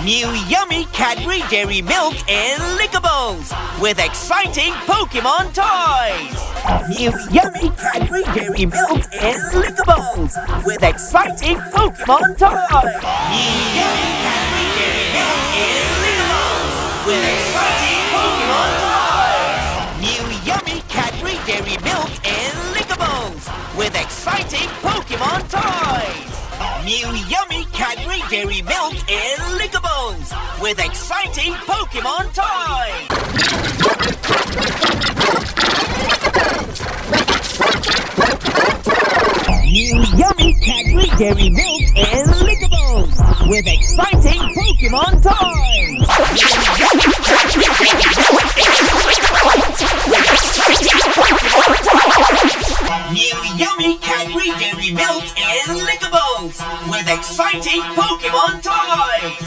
New yummy Cadbury Dairy Milk and Lickables with exciting Pokemon toys. New yummy Cadbury Dairy Milk and Lickables with exciting Pokemon toys. New yummy Cadbury Dairy Milk and Lickables with exciting Pokemon toys. New yummy Cadbury Dairy Milk and Lickables with exciting Pokemon toys. New yummy Cadbury Dairy Milk and Lickables with exciting Pokemon toys. New yummy Cadbury Dairy Milk and Lickables with exciting Pokemon toys. New yummy Cadbury Dairy Milk and Lickables with exciting Pokemon toys.